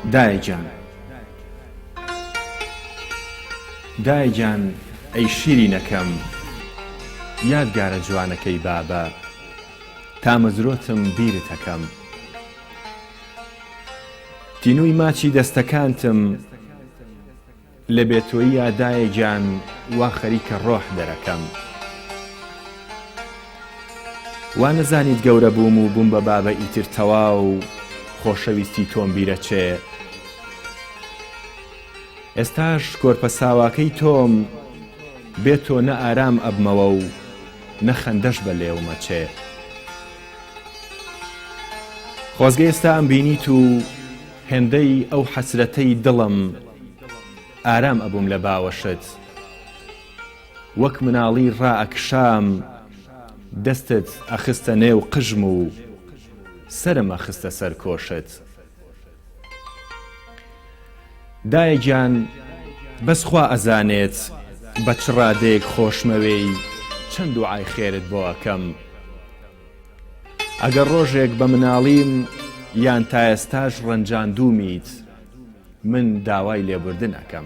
دایجان دایجان ئەی شیرینەکەم یادگارە جوانەکەی بابە تا مەزرۆتم بیرت ئەکەم تینووی ماچی دەستەکانتم لە بێتۆییە دایجان وا خەریکە ڕۆح دەرەکەم وا نەزانیت گەورە بووم و بووم بە بابە ئیتر تەواو خۆشەویستی تۆم بیرە چێ ئێستاش گۆرپە ساواکەی تۆم بێتۆ نە ئارام ئەبمەوە و نە خەندەش بە لێومە چێ خۆزگە ئێستا ئەم بینیت و هێندەی ئەو حەسرەتەی دڵم ئارام ئەبووم لە باوەشت وەک مناڵی ڕائەکشام دەستت ئەخستە نێو قژم و سەرم ئەخستە سەر کۆشت دایجان بەس خوا ئەزانێت بە چ ڕادێک خۆشمەوەی چەند دوعای خێرت بۆ ئەکەم ئەگەر ڕۆژێک بە مناڵیم یان تا ئێستاش ڕەنجاندوومیت من داوای لێبوردن ئەکەم